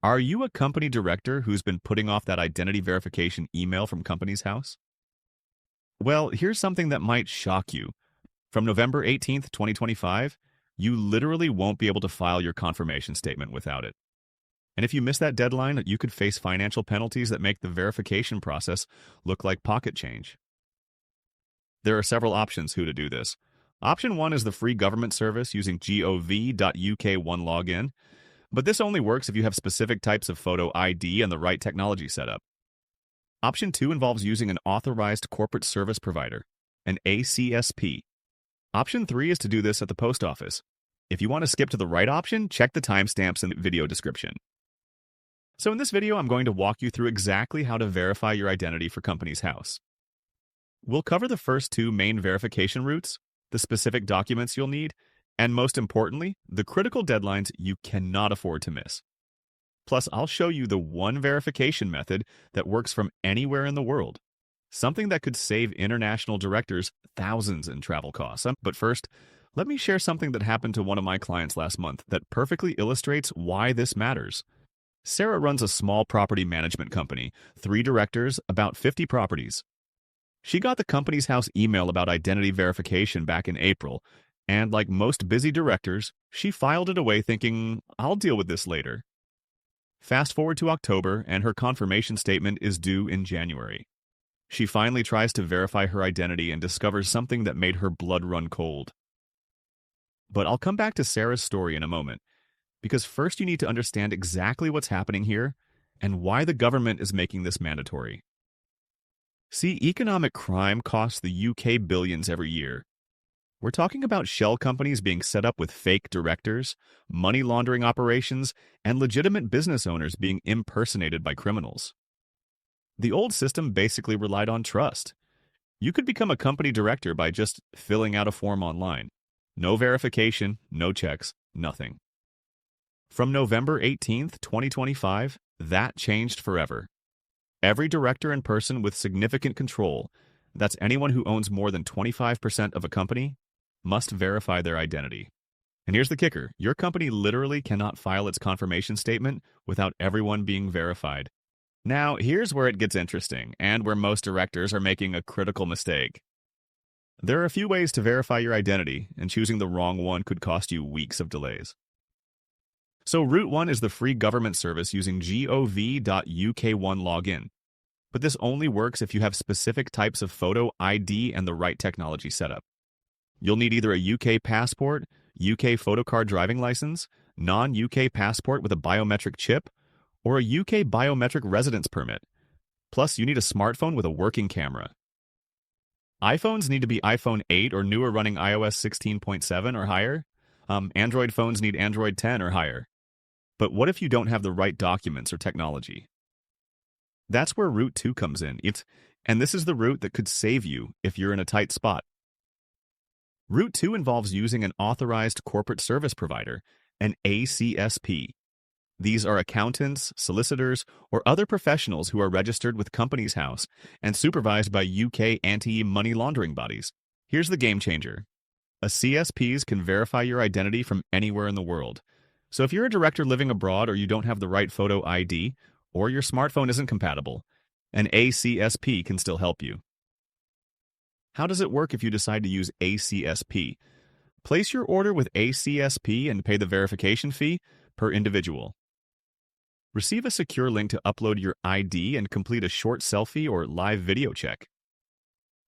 Are you a company director who's been putting off that identity verification email from Companies House? Well, here's something that might shock you. From November 18th, 2025, you literally won't be able to file your confirmation statement without it. And if you miss that deadline, you could face financial penalties that make the verification process look like pocket change. There are several options who to do this. Option 1 is the free government service using gov.uk1login, but this only works if you have specific types of photo ID and the right technology setup. Option 2 involves using an authorized corporate service provider, an ACSP. Option 3 is to do this at the post office. If you want to skip to the right option, check the timestamps in the video description. So in this video, I'm going to walk you through exactly how to verify your identity for Companies House. We'll cover the first two main verification routes, the specific documents you'll need, and most importantly, the critical deadlines you cannot afford to miss. Plus, I'll show you the one verification method that works from anywhere in the world, something that could save international directors thousands in travel costs. But first, let me share something that happened to one of my clients last month that perfectly illustrates why this matters. Sarah runs a small property management company, 3 directors, about 50 properties. She got the Companies House email about identity verification back in April, and like most busy directors, she filed it away thinking, I'll deal with this later. Fast forward to October, and her confirmation statement is due in January. She finally tries to verify her identity and discovers something that made her blood run cold. But I'll come back to Sarah's story in a moment, because first you need to understand exactly what's happening here and why the government is making this mandatory. See, economic crime costs the UK billions every year. We're talking about shell companies being set up with fake directors, money laundering operations, and legitimate business owners being impersonated by criminals. The old system basically relied on trust. You could become a company director by just filling out a form online. No verification, no checks, nothing. From November 18th, 2025, that changed forever. Every director and person with significant control, that's anyone who owns more than 25% of a company, must verify their identity. And here's the kicker. Your company literally cannot file its confirmation statement without everyone being verified. Now, here's where it gets interesting, and where most directors are making a critical mistake. There are a few ways to verify your identity, and choosing the wrong one could cost you weeks of delays. So Route 1 is the free government service using gov.uk1login. But this only works if you have specific types of photo ID and the right technology setup. You'll need either a UK passport, UK photocard driving license, non-UK passport with a biometric chip, or a UK biometric residence permit. Plus, you need a smartphone with a working camera. iPhones need to be iPhone 8 or newer running iOS 16.7 or higher. Android phones need Android 10 or higher. But what if you don't have the right documents or technology? That's where Route 2 comes in, and this is the route that could save you if you're in a tight spot. Route 2 involves using an authorized corporate service provider, an ACSP. These are accountants, solicitors, or other professionals who are registered with Companies House and supervised by UK anti-money laundering bodies. Here's the game changer. A CSPs can verify your identity from anywhere in the world. So if you're a director living abroad or you don't have the right photo ID, or your smartphone isn't compatible, an ACSP can still help you. How does it work if you decide to use ACSP? Place your order with ACSP and pay the verification fee per individual. Receive a secure link to upload your ID and complete a short selfie or live video check.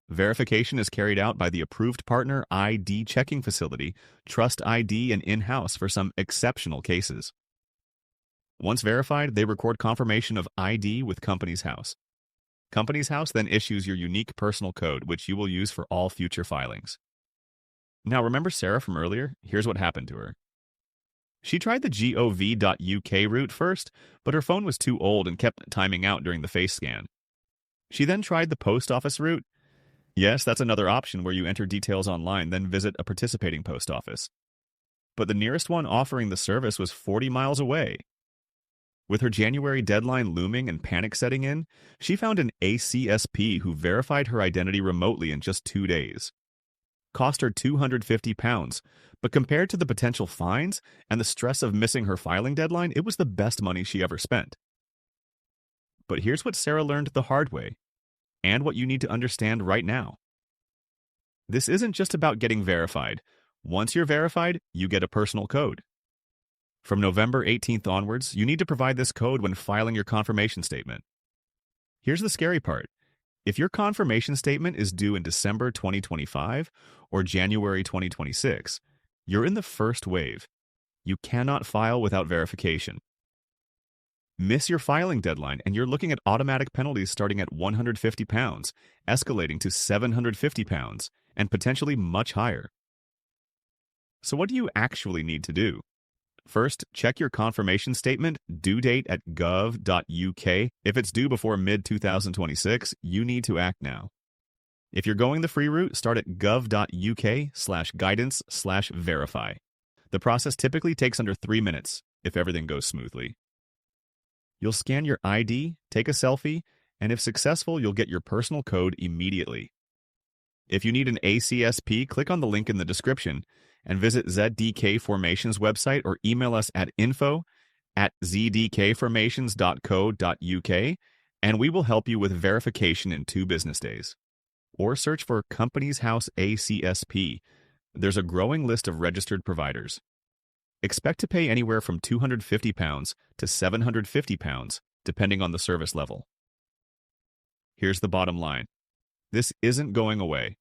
Verification is carried out by the approved partner ID checking facility, Trust ID, and in-house for some exceptional cases. Once verified, they record confirmation of ID with Companies House. Companies House then issues your unique personal code, which you will use for all future filings. Now, remember Sarah from earlier? Here's what happened to her. She tried the gov.uk route first, but her phone was too old and kept timing out during the face scan. She then tried the post office route. Yes, that's another option where you enter details online, then visit a participating post office. But the nearest one offering the service was 40 miles away. With her January deadline looming and panic setting in, she found an ACSP who verified her identity remotely in just 2 days. cost her £250, but compared to the potential fines and the stress of missing her filing deadline, it was the best money she ever spent. But here's what Sarah learned the hard way, and what you need to understand right now. This isn't just about getting verified. Once you're verified, you get a personal code. From November 18th onwards, you need to provide this code when filing your confirmation statement. Here's the scary part. If your confirmation statement is due in December 2025 or January 2026, you're in the first wave. You cannot file without verification. Miss your filing deadline, and you're looking at automatic penalties starting at £150, escalating to £750, and potentially much higher. So what do you actually need to do? First, check your confirmation statement due date at gov.uk. If it's due before mid-2026, you need to act now. If you're going the free route, start at gov.uk/guidance/verify. The process typically takes under 3 minutes, if everything goes smoothly. You'll scan your ID, take a selfie, and if successful, you'll get your personal code immediately. If you need an ACSP, click on the link in the description and visit ZDK Formations website or email us at info@zdkformations.co.uk, and we will help you with verification in 2 business days. Or search for Companies House ACSP. There's a growing list of registered providers. Expect to pay anywhere from £250 to £750, depending on the service level. Here's the bottom line. This isn't going away.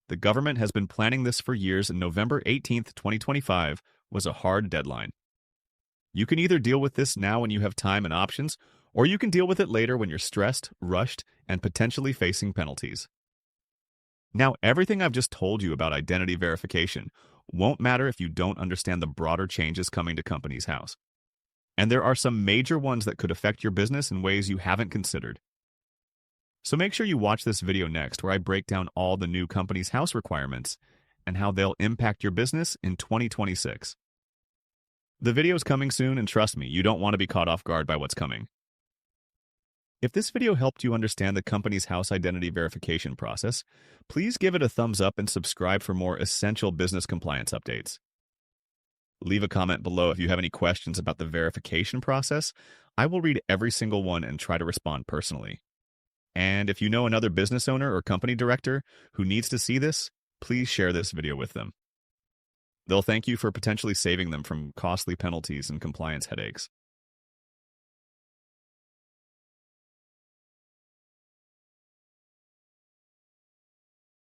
The government has been planning this for years, and November 18th, 2025 was a hard deadline. You can either deal with this now when you have time and options, or you can deal with it later when you're stressed, rushed, and potentially facing penalties. Now, everything I've just told you about identity verification won't matter if you don't understand the broader changes coming to Companies House. And there are some major ones that could affect your business in ways you haven't considered. So make sure you watch this video next, where I break down all the new Companies House requirements and how they'll impact your business in 2026. The video's coming soon, and trust me, you don't want to be caught off guard by what's coming. If this video helped you understand the Companies House identity verification process, please give it a thumbs up and subscribe for more essential business compliance updates. Leave a comment below if you have any questions about the verification process. I will read every single one and try to respond personally. And if you know another business owner or company director who needs to see this, please share this video with them. They'll thank you for potentially saving them from costly penalties and compliance headaches.